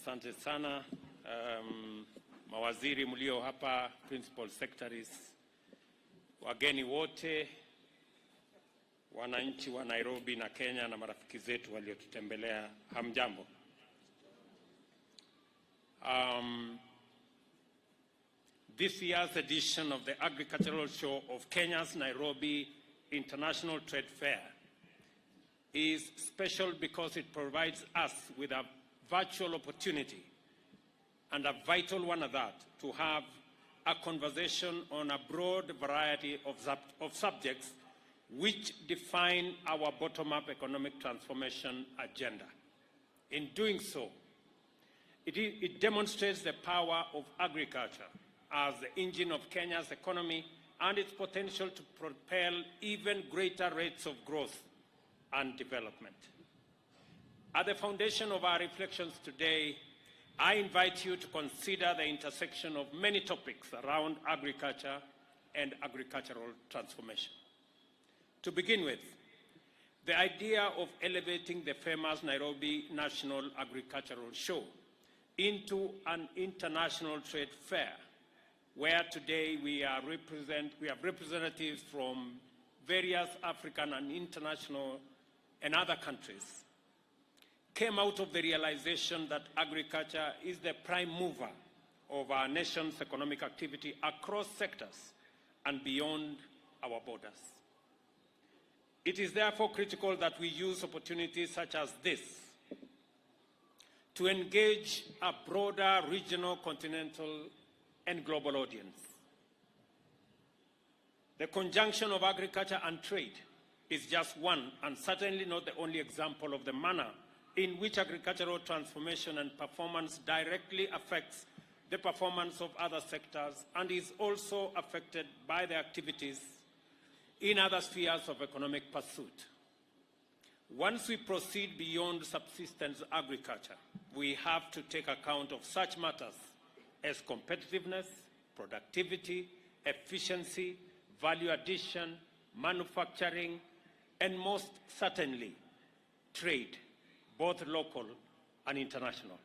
Asante sana mawaziri mlio hapa, principal secretaries, wageni wote, wananchi wa Nairobi na Kenya na marafiki zetu waliotutembelea, hamjambo. This year's edition of the Agricultural Show of Kenya's Nairobi International Trade Fair is special because it provides us with a virtual opportunity, and a vital one at that, to have a conversation on a broad variety of subjects which define our bottom-up economic transformation agenda. In doing so, it demonstrates the power of agriculture as the engine of Kenya's economy and its potential to propel even greater rates of growth and development. At the foundation of our reflections today, I invite you to consider the intersection of many topics around agriculture and agricultural transformation. To begin with, the idea of elevating the famous Nairobi National Agricultural Show into an international trade fair, where today we have representatives from various African and international and other countries, came out of the realization that agriculture is the prime mover of our nation's economic activity across sectors and beyond our borders. It is therefore critical that we use opportunities such as this to engage a broader regional, continental, and global audience. The conjunction of agriculture and trade is just one, and certainly not the only example of the manner in which agricultural transformation and performance directly affects the performance of other sectors and is also affected by the activities in other spheres of economic pursuit. Once we proceed beyond subsistence agriculture, we have to take account of such matters as competitiveness, productivity, efficiency, value addition, manufacturing, and most certainly, trade, both local and international.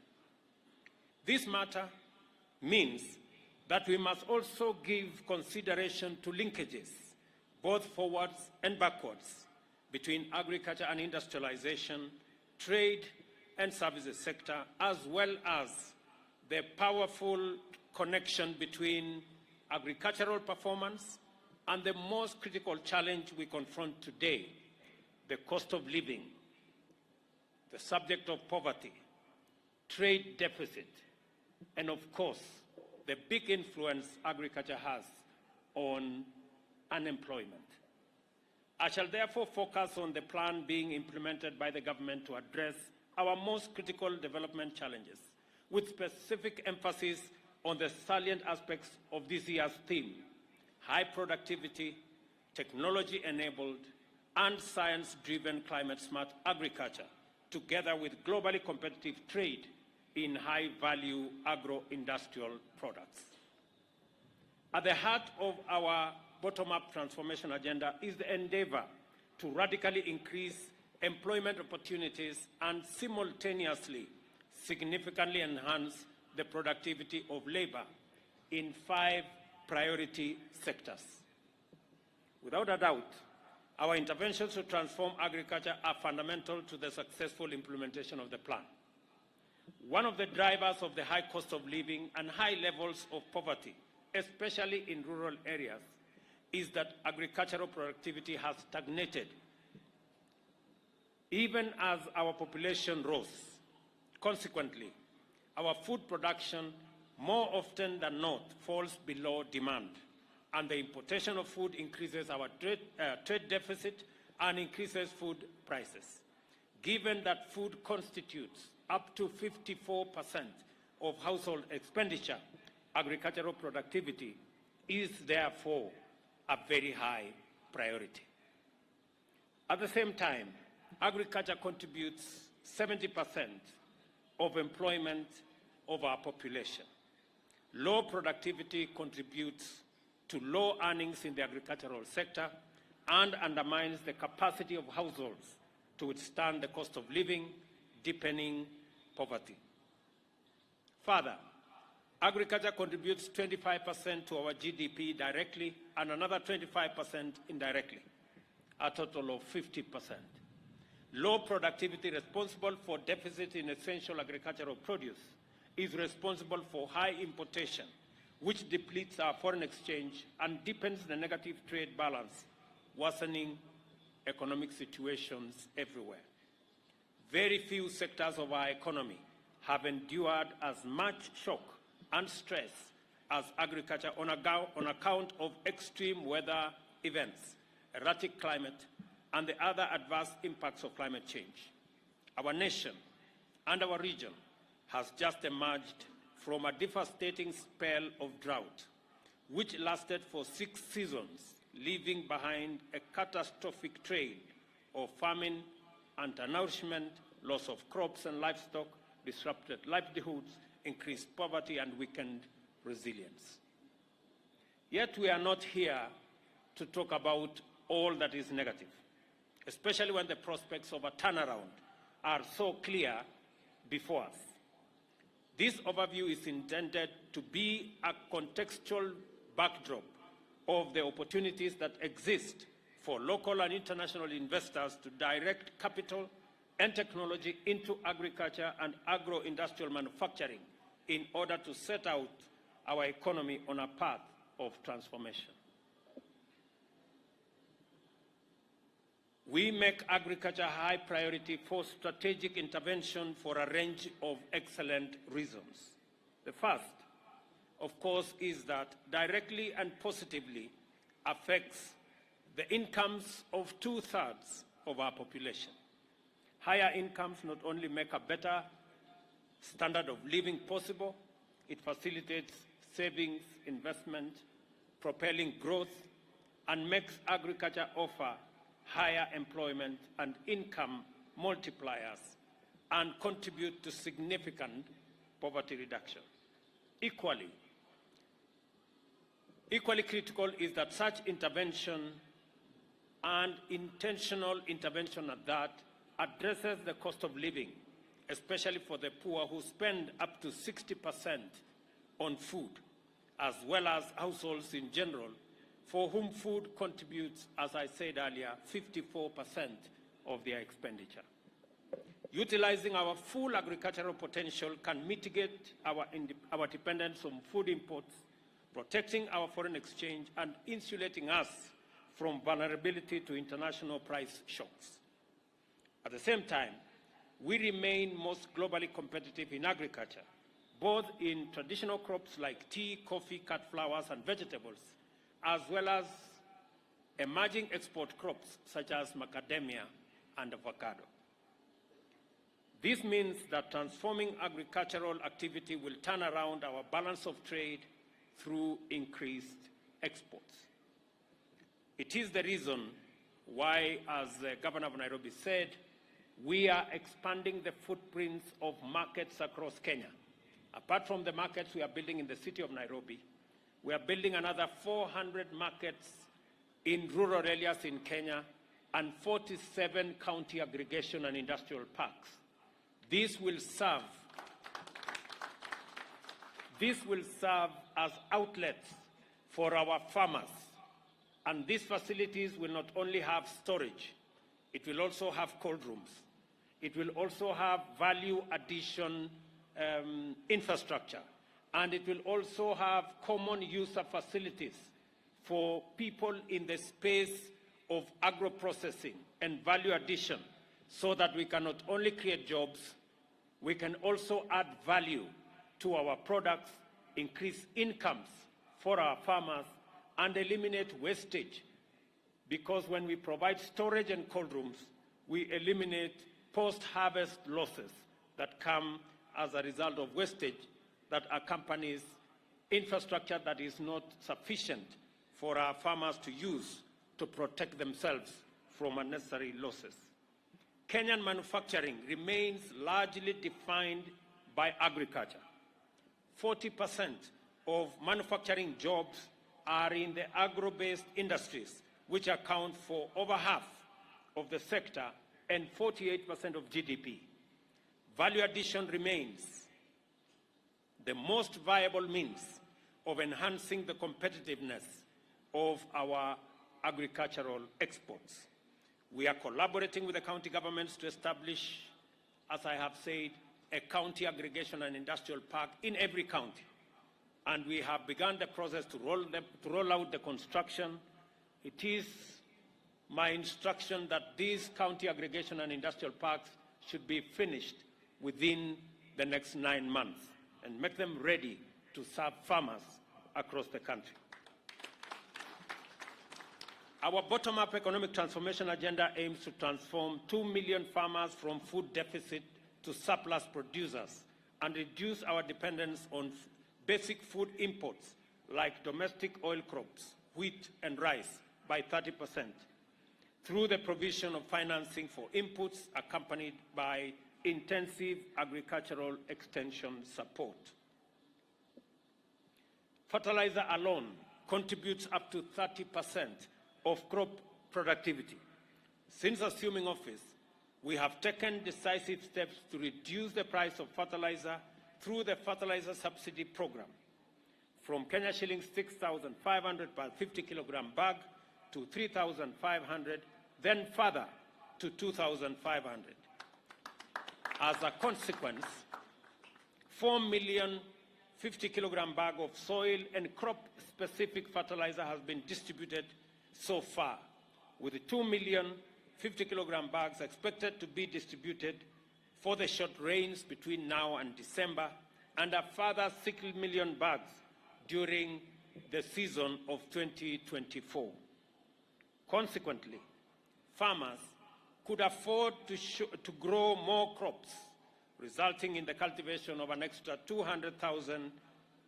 This matter means that we must also give consideration to linkages, both forwards and backwards, between agriculture and industrialization, trade and services sector, as well as the powerful connection between agricultural performance and the most critical challenge we confront today, the cost of living, the subject of poverty, trade deficit, and of course, the big influence agriculture has on unemployment. I shall therefore focus on the plan being implemented by the government to address our most critical development challenges, with specific emphasis on the salient aspects of this year's theme: high productivity, technology-enabled, and science-driven climate-smart agriculture, together with globally competitive trade in high-value agro-industrial products. At the heart of our bottom-up transformation agenda is the endeavor to radically increase employment opportunities and simultaneously significantly enhance the productivity of labor in 5 priority sectors. Without a doubt, our interventions to transform agriculture are fundamental to the successful implementation of the plan. One of the drivers of the high cost of living and high levels of poverty, especially in rural areas, is that agricultural productivity has stagnated even as our population rose. Consequently, our food production more often than not falls below demand, and the importation of food increases our trade deficit and increases food prices. Given that food constitutes up to 54% of household expenditure, agricultural productivity is therefore a very high priority. At the same time, agriculture contributes 70% of employment of our population. Low productivity contributes to low earnings in the agricultural sector and undermines the capacity of households to withstand the cost of living, deepening poverty. Further, agriculture contributes 25% to our GDP directly and another 25% indirectly, a total of 50%. Low productivity responsible for deficit in essential agricultural produce is responsible for high importation, which depletes our foreign exchange and deepens the negative trade balance, worsening economic situations everywhere. Very few sectors of our economy have endured as much shock and stress as agriculture on account of extreme weather events, erratic climate, and the other adverse impacts of climate change. Our nation and our region has just emerged from a devastating spell of drought, which lasted for 6 seasons, leaving behind a catastrophic trail of famine, undernourishment, loss of crops and livestock, disrupted livelihoods, increased poverty, and weakened resilience. Yet we are not here to talk about all that is negative, especially when the prospects of a turnaround are so clear before us. This overview is intended to be a contextual backdrop of the opportunities that exist for local and international investors to direct capital and technology into agriculture and agro-industrial manufacturing in order to set out our economy on a path of transformation. We make agriculture a high priority for strategic intervention for a range of excellent reasons. The first, of course, is that directly and positively affects the incomes of 2/3 of our population. Higher incomes not only make a better standard of living possible, it facilitates savings, investment, propelling growth, and makes agriculture offer higher employment and income multipliers and contribute to significant poverty reduction. Equally critical is that such intervention, and intentional intervention at that, addresses the cost of living, especially for the poor who spend up to 60% on food, as well as households in general, for whom food contributes, as I said earlier, 54% of their expenditure. Utilizing our full agricultural potential can mitigate our dependence on food imports, protecting our foreign exchange, and insulating us from vulnerability to international price shocks. At the same time, we remain most globally competitive in agriculture, both in traditional crops like tea, coffee, cut flowers, and vegetables, as well as emerging export crops such as macadamia and avocado. This means that transforming agricultural activity will turn around our balance of trade through increased exports. It is the reason why, as the Governor of Nairobi said, we are expanding the footprints of markets across Kenya. Apart from the markets we are building in the city of Nairobi, we are building another 400 markets in rural areas in Kenya and 47 county aggregation and industrial parks. This will serve as outlets for our farmers. And these facilities will not only have storage, it will also have cold rooms. It will also have value addition infrastructure. And it will also have common user facilities for people in the space of agro-processing and value addition, so that we can not only create jobs, we can also add value to our products, increase incomes for our farmers, and eliminate wastage. Because when we provide storage and cold rooms, we eliminate post-harvest losses that come as a result of wastage that accompanies infrastructure that is not sufficient for our farmers to use to protect themselves from unnecessary losses. Kenyan manufacturing remains largely defined by agriculture. 40% of manufacturing jobs are in the agro-based industries, which account for over half of the sector and 48% of GDP. Value addition remains the most viable means of enhancing the competitiveness of our agricultural exports. We are collaborating with the county governments to establish, as I have said, a county aggregation and industrial park in every county. And we have begun the process to roll out the construction. It is my instruction that these county aggregation and industrial parks should be finished within the next 9 months and make them ready to serve farmers across the country. Our bottom-up economic transformation agenda aims to transform 2 million farmers from food deficit to surplus producers and reduce our dependence on basic food imports like domestic oil crops, wheat and rice by 30% through the provision of financing for inputs accompanied by intensive agricultural extension support. Fertilizer alone contributes up to 30% of crop productivity. Since assuming office, we have taken decisive steps to reduce the price of fertilizer through the fertilizer subsidy program from Kenya shillings 6,500 per 50 kilogram bag to 3,500, then further to 2,500. As a consequence, 4 million 50 kilogram bag of soil and crop-specific fertilizer has been distributed so far, with 2 million 50 kilogram bags expected to be distributed for the short rains between now and December, and a further 6 million bags during the season of 2024. Consequently, farmers could afford to grow more crops, resulting in the cultivation of an extra 200,000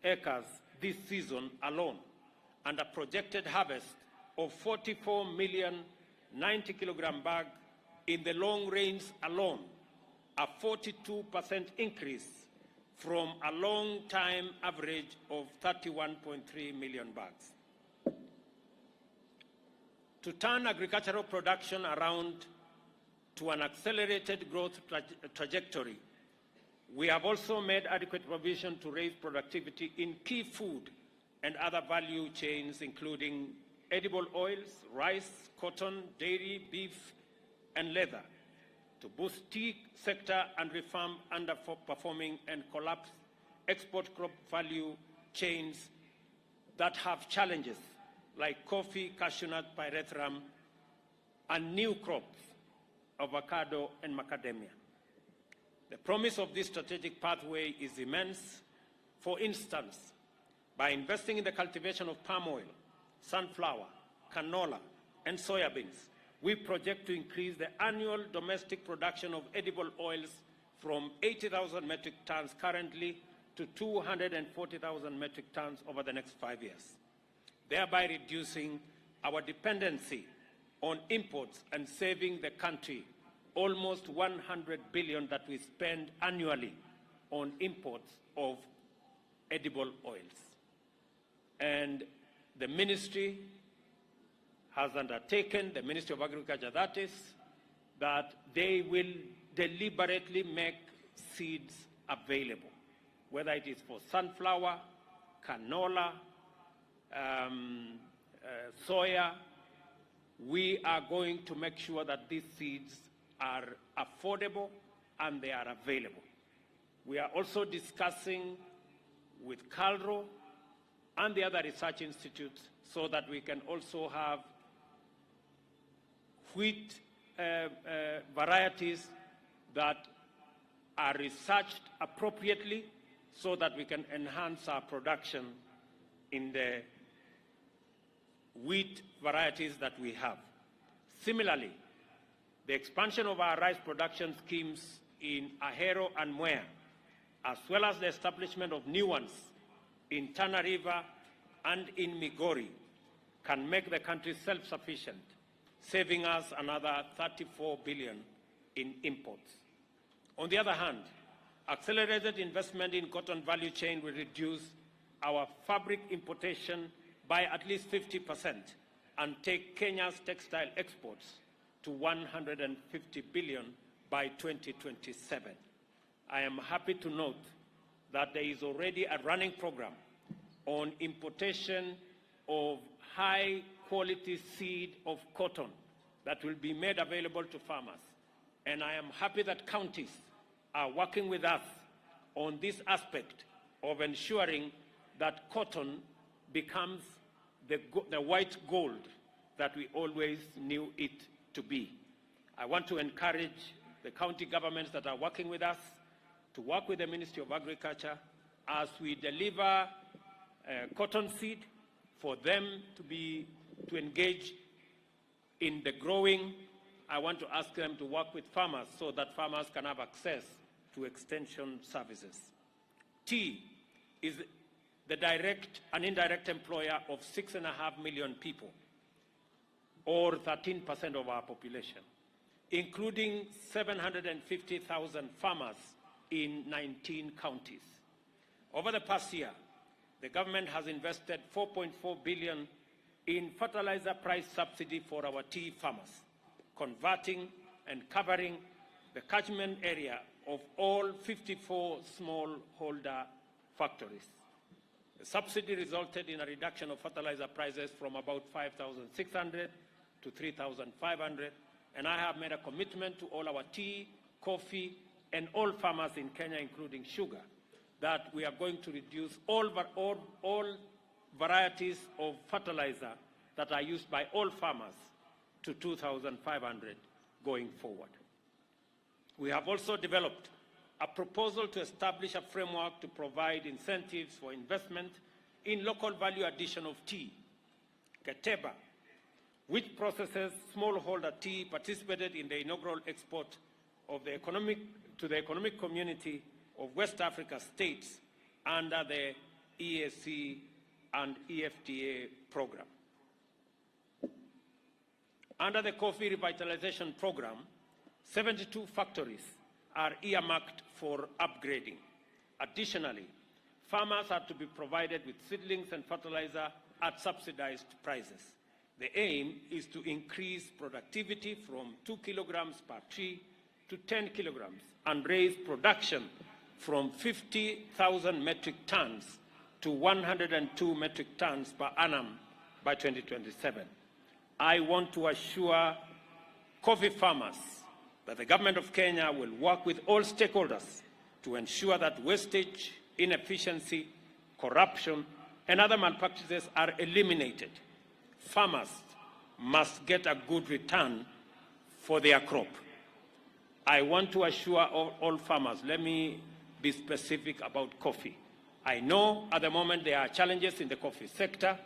acres this season alone, and a projected harvest of 44 million 90 kilogram bag in the long rains alone, a 42% increase from a long-time average of 31.3 million bags. To turn agricultural production around to an accelerated growth trajectory, we have also made adequate provision to raise productivity in key food and other value chains, including edible oils, rice, cotton, dairy, beef, and leather, to boost tea sector and reform underperforming and collapsed export crop value chains that have challenges like coffee, cashew nut, pyrethrum, and new crops, avocado and macadamia. The promise of this strategic pathway is immense. For instance, by investing in the cultivation of palm oil, sunflower, canola, and soybeans, we project to increase the annual domestic production of edible oils from 80,000 metric tons currently to 240,000 metric tons over the next 5 years, thereby reducing our dependency on imports and saving the country almost 100 billion that we spend annually on imports of edible oils. And the ministry has undertaken, the Ministry of Agriculture that is, that they will deliberately make seeds available, whether it is for sunflower, canola, soya. We are going to make sure that these seeds are affordable and they are available. We are also discussing with CALRO and the other research institutes so that we can also have wheat varieties that are researched appropriately so that we can enhance our production in the wheat varieties that we have. Similarly, the expansion of our rice production schemes in Ahero and Mwea, as well as the establishment of new ones in Tana River and in Migori, can make the country self-sufficient, saving us another 34 billion in imports. On the other hand, accelerated investment in cotton value chain will reduce our fabric importation by at least 50% and take Kenya's textile exports to 150 billion by 2027. I am happy to note that there is already a running program on importation of high-quality seed of cotton that will be made available to farmers. And I am happy that counties are working with us on this aspect of ensuring that cotton becomes the white gold that we always knew it to be. I want to encourage the county governments that are working with us to work with the Ministry of Agriculture as we deliver cotton seed for them to engage in the growing. I want to ask them to work with farmers so that farmers can have access to extension services. Tea is the direct and indirect employer of 6.5 million people, or 13% of our population, including 750,000 farmers in 19 counties. Over the past year, the government has invested 4.4 billion in fertilizer price subsidy for our tea farmers, converting and covering the catchment area of all 54 smallholder factories. The subsidy resulted in a reduction of fertilizer prices from about 5,600 to 3,500, and I have made a commitment to all our tea, coffee, and all farmers in Kenya, including sugar, that we are going to reduce all varieties of fertilizer that are used by all farmers to 2,500 going forward. We have also developed a proposal to establish a framework to provide incentives for investment in local value addition of tea. Keteba, which processes smallholder tea, participated in the inaugural export of the to the economic community of West Africa states under the EAC and EFTA program. Under the coffee revitalization program, 72 factories are earmarked for upgrading. Additionally, farmers are to be provided with seedlings and fertilizer at subsidized prices. The aim is to increase productivity from 2 kilograms per tree to 10 kilograms and raise production from 50,000 metric tons to 102 metric tons per annum by 2027. I want to assure coffee farmers that the government of Kenya will work with all stakeholders to ensure that wastage, inefficiency, corruption, and other malpractices are eliminated. Farmers must get a good return for their crop. I want to assure all farmers, let me be specific about coffee. I know at the moment there are challenges in the coffee sector.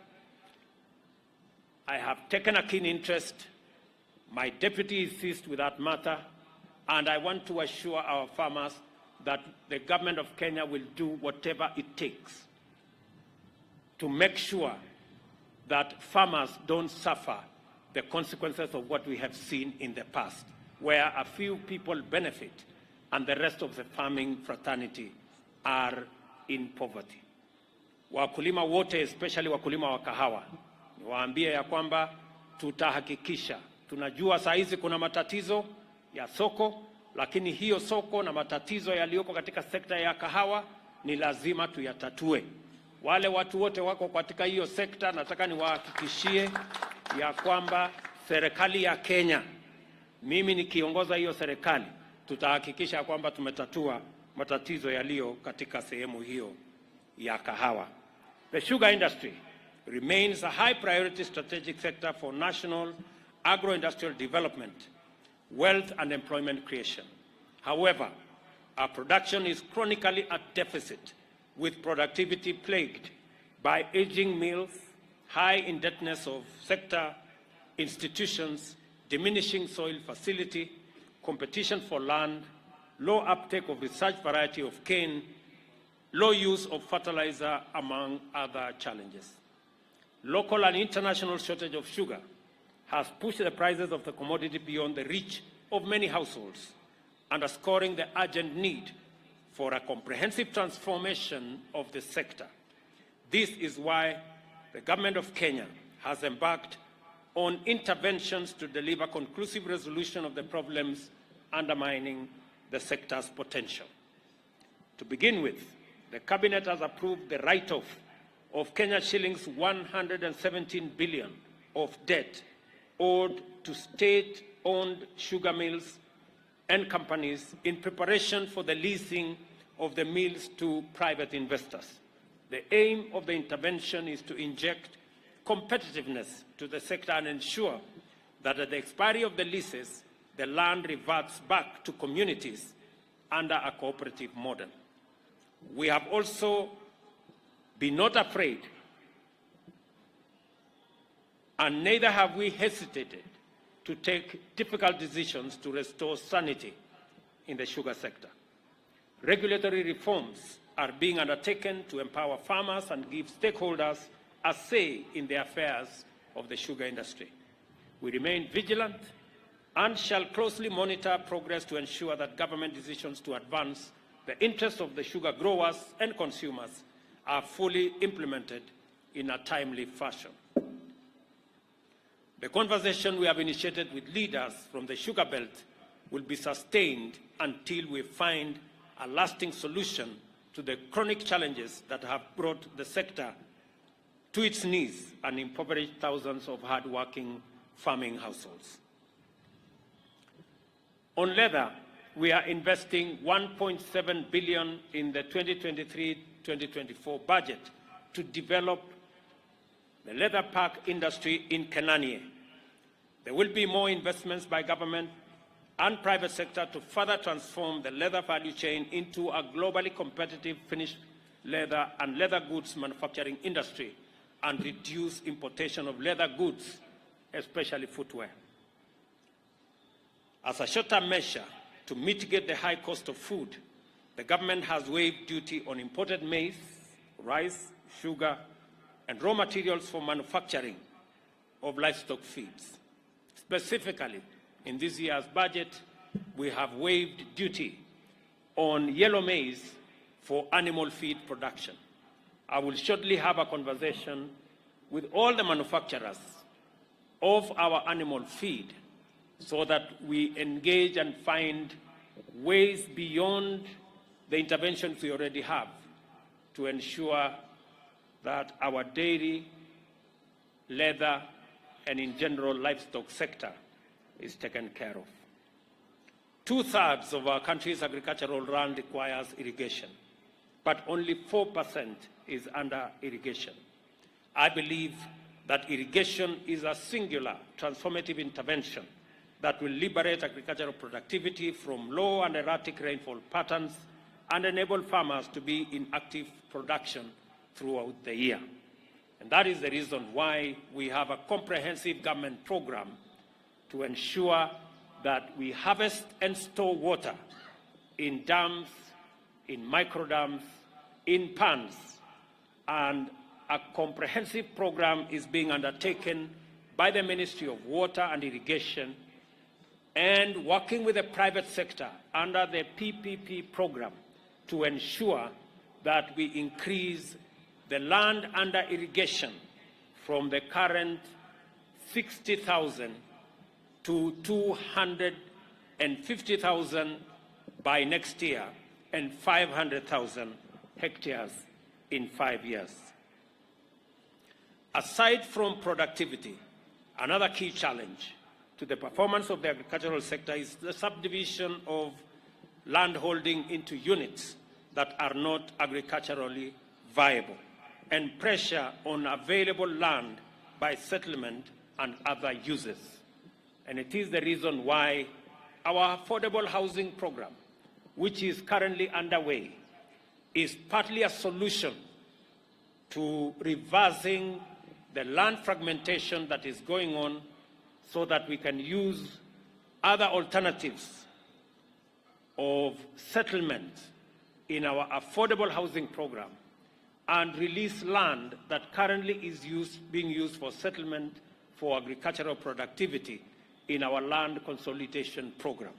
I have taken a keen interest. My deputy is seized with that matter, and I want to assure our farmers that the government of Kenya will do whatever it takes to make sure that farmers don't suffer the consequences of what we have seen in the past, where a few people benefit and the rest of the farming fraternity are in poverty. Wakulima wote, especially wakulima wa kahawa, niwaambie ya kwamba tutahakikisha. Tunajua saa hizi kuna matatizo ya soko, lakini hiyo soko na matatizo yaliyoko katika sekta ya kahawa ni lazima tuyatatue. Wale watu wote wako katika hiyo sekta, nataka niwahakikishie ya kwamba serikali ya Kenya, mimi nikiongoza hiyo serikali, tutahakikisha kwamba tumetatua matatizo yaliyo katika sehemu hiyo ya kahawa. The sugar industry remains a high priority strategic sector for national agro-industrial development, wealth and employment creation. However, our production is chronically at deficit, with productivity plagued by aging mills, high indebtedness of sector institutions, diminishing soil facility, competition for land, low uptake of research variety of cane, low use of fertilizer, among other challenges. Local and international shortage of sugar has pushed the prices of the commodity beyond the reach of many households, underscoring the urgent need for a comprehensive transformation of the sector. This is why the government of Kenya has embarked on interventions to deliver conclusive resolution of the problems undermining the sector's potential. To begin with, the Cabinet has approved the write-off of Kenya shillings 117 billion of debt owed to state-owned sugar mills and companies in preparation for the leasing of the mills to private investors. The aim of the intervention is to inject competitiveness to the sector and ensure that at the expiry of the leases, the land reverts back to communities under a cooperative model. We have also been not afraid, and neither have we hesitated to take difficult decisions to restore sanity in the sugar sector. Regulatory reforms are being undertaken to empower farmers and give stakeholders a say in the affairs of the sugar industry. We remain vigilant and shall closely monitor progress to ensure that government decisions to advance the interests of the sugar growers and consumers are fully implemented in a timely fashion. The conversation we have initiated with leaders from the sugar belt will be sustained until we find a lasting solution to the chronic challenges that have brought the sector to its knees and impoverished thousands of hard-working farming households. On leather, we are investing 1.7 billion in the 2023-2024 budget to develop the leather pack industry in Kenania. There will be more investments by government and private sector to further transform the leather value chain into a globally competitive finished leather and leather goods manufacturing industry and reduce importation of leather goods, especially footwear. As a short-term measure to mitigate the high cost of food, the government has waived duty on imported maize, rice, sugar, and raw materials for manufacturing of livestock feeds. Specifically, in this year's budget, we have waived duty on yellow maize for animal feed production. I will shortly have a conversation with all the manufacturers of our animal feed so that we engage and find ways beyond the interventions we already have to ensure that our dairy, leather, and in general livestock sector is taken care of. 2/3 of our country's agricultural land requires irrigation, but only 4% is under irrigation. I believe that irrigation is a singular transformative intervention that will liberate agricultural productivity from low and erratic rainfall patterns and enable farmers to be in active production throughout the year. And that is the reason why we have a comprehensive government program to ensure that we harvest and store water in dams, in microdams, in ponds, and a comprehensive program is being undertaken by the Ministry of Water and Irrigation and working with the private sector under the PPP program to ensure that we increase the land under irrigation from the current 60,000 to 250,000 by next year and 500,000 hectares in 5 years. Aside from productivity, another key challenge to the performance of the agricultural sector is the subdivision of land holding into units that are not agriculturally viable and pressure on available land by settlement and other uses. And it is the reason why our affordable housing program, which is currently underway, is partly a solution to reversing the land fragmentation that is going on so that we can use other alternatives of settlement in our affordable housing program and release land that currently is being used for settlement for agricultural productivity in our land consolidation program.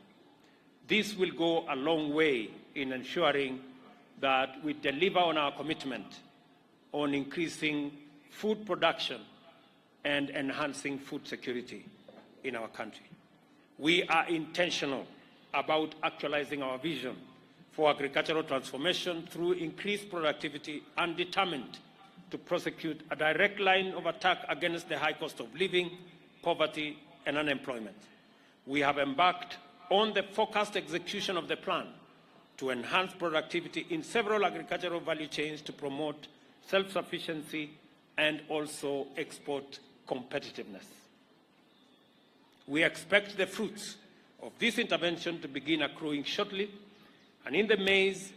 This will go a long way in ensuring that we deliver on our commitment on increasing food production and enhancing food security in our country. We are intentional about actualizing our vision for agricultural transformation through increased productivity and determined to prosecute a direct line of attack against the high cost of living, poverty, and unemployment. We have embarked on the focused execution of the plan to enhance productivity in several agricultural value chains to promote self-sufficiency and also export competitiveness. We expect the fruits of this intervention to begin accruing shortly, and in the maize,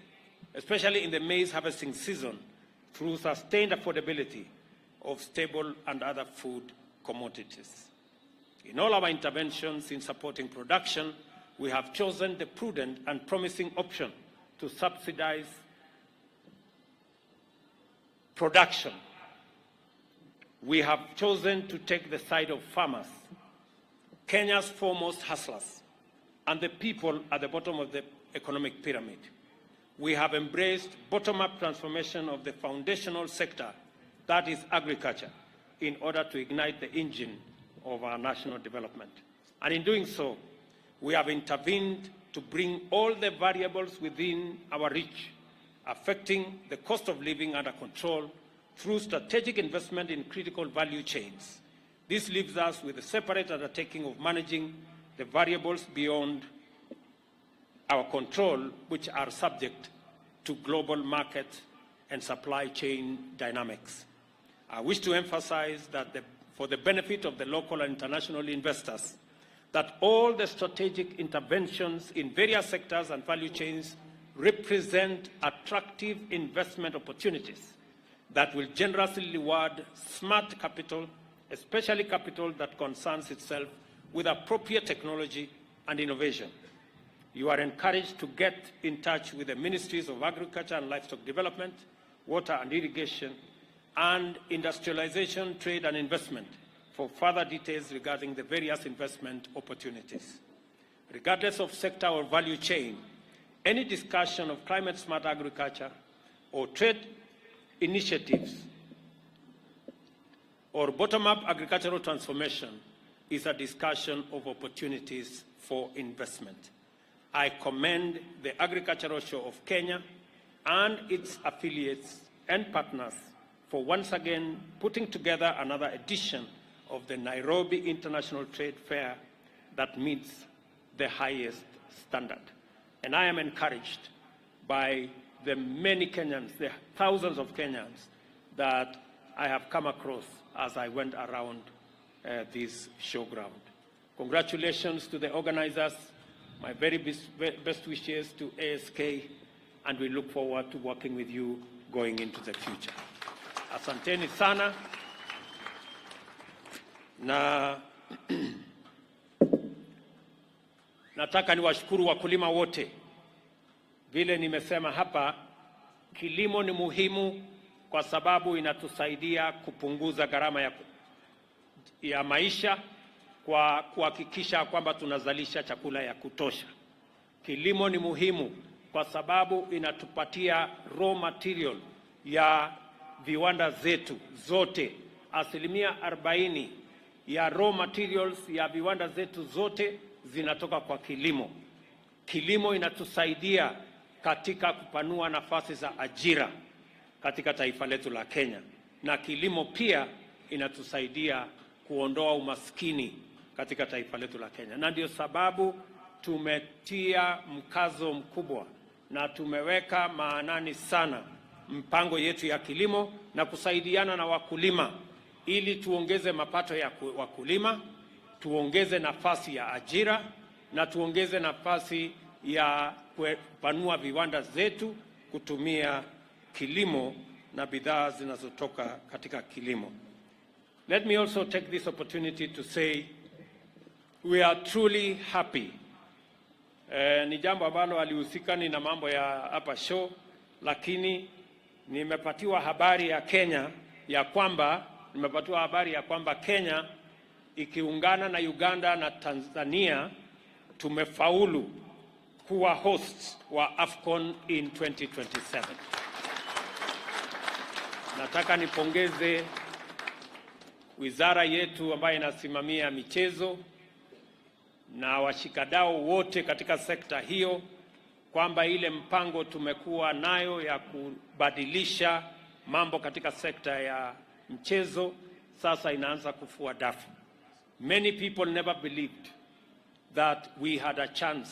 especially in the maize harvesting season, through sustained affordability of stable and other food commodities. In all our interventions in supporting production, we have chosen the prudent and promising option to subsidize production. We have chosen to take the side of farmers, Kenya's foremost hustlers, and the people at the bottom of the economic pyramid. We have embraced bottom-up transformation of the foundational sector, that is agriculture, in order to ignite the engine of our national development. And in doing so, we have intervened to bring all the variables within our reach, affecting the cost of living under control through strategic investment in critical value chains. This leaves us with a separate undertaking of managing the variables beyond our control, which are subject to global market and supply chain dynamics. I wish to emphasize that for the benefit of the local and international investors, that all the strategic interventions in various sectors and value chains represent attractive investment opportunities that will generously reward smart capital, especially capital that concerns itself with appropriate technology and innovation. You are encouraged to get in touch with the Ministries of Agriculture and Livestock Development, Water and Irrigation, and Industrialization, Trade and Investment for further details regarding the various investment opportunities. Regardless of sector or value chain, any discussion of climate-smart agriculture or trade initiatives or bottom-up agricultural transformation is a discussion of opportunities for investment. I commend the Agricultural Show of Kenya and its affiliates and partners for once again putting together another edition of the Nairobi International Trade Fair that meets the highest standard. And I am encouraged by the many Kenyans, the thousands of Kenyans that I have come across as I went around this showground. Congratulations to the organizers, my very best wishes to ASK, and we look forward to working with you going into the future. Asanteni sana. Na nataka niwashukuru wakulima wote. Vile nimesema hapa, kilimo ni muhimu kwa sababu inatusaidia kupunguza gharama ya maisha kwa kuhakikisha kwamba tunazalisha chakula ya kutosha. Kilimo ni muhimu kwa sababu inatupatia raw material ya viwanda zetu zote. 40% ya raw materials ya viwanda zetu zote zinatoka kwa kilimo. Kilimo inatusaidia katika kupanua nafasi za ajira katika taifa letu la Kenya, na kilimo pia inatusaidia kuondoa umaskini katika taifa letu la Kenya. Na ndio sababu tumetia mkazo mkubwa na tumeweka maanani sana mpango yetu ya kilimo na kusaidiana na wakulima ili tuongeze mapato ya wakulima, tuongeze nafasi ya ajira na tuongeze nafasi ya kupanua viwanda zetu kutumia kilimo na bidhaa zinazotoka katika kilimo. Let me also take this opportunity to say we are truly happy. Ni jambo ambalo alihusikani na mambo ya hapa show, lakini nimepatiwa habari ya kwamba Kenya ikiungana na Uganda na Tanzania tumefaulu kuwa host wa AFCON in 2027. Nataka nipongeze wizara yetu ambayo inasimamia michezo na washikadau wote katika sekta hiyo kwamba ile mpango tumekuwa nayo ya kubadilisha mambo katika sekta ya mchezo sasa inaanza kufua dafu. Many people never believed that we had a chance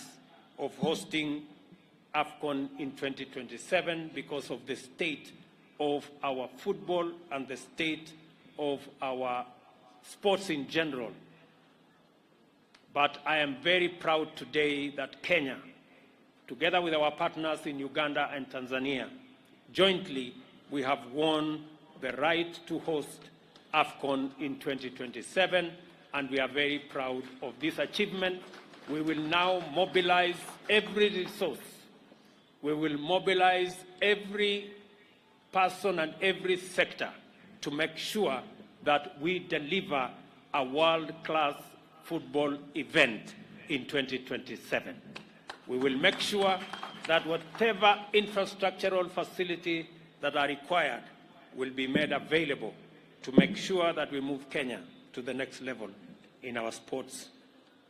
of hosting AFCON in 2027 because of the state of our football and the state of our sports in general. But I am very proud today that Kenya, together with our partners in Uganda and Tanzania, jointly we have won the right to host AFCON in 2027, and we are very proud of this achievement. We will now mobilize every resource. We will mobilize every person and every sector to make sure that we deliver a world-class football event in 2027. We will make sure that whatever infrastructural facility that are required will be made available to make sure that we move Kenya to the next level in our sports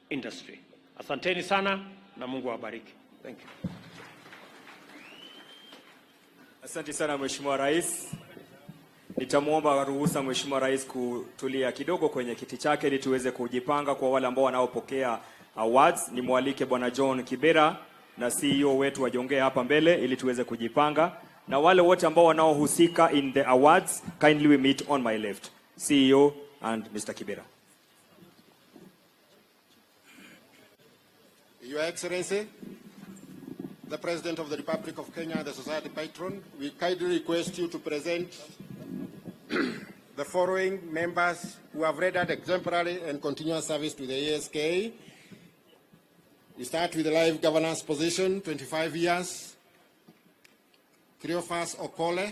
industry. Asanteni sana na Mungu awabariki. Thank you. Asante sana Mheshimiwa Rais. Nitamwomba ruhusa Mheshimiwa Rais kutulia kidogo kwenye kiti chake ili tuweze kujipanga kwa wale ambao wanaopokea awards. Nimwalike Bwana John Kibera na CEO wetu wajongee hapa mbele ili tuweze kujipanga. Na wale wote ambao wanaohusika in the awards, kindly we meet on my left. CEO and Mr. Kibera. Your Excellency, the President of the Republic of Kenya, the Society Patron, we kindly request you to present the following members who have rendered exemplary and continuous service to the ASK. We start with the live governance position, 25 years. Cleophas Okole.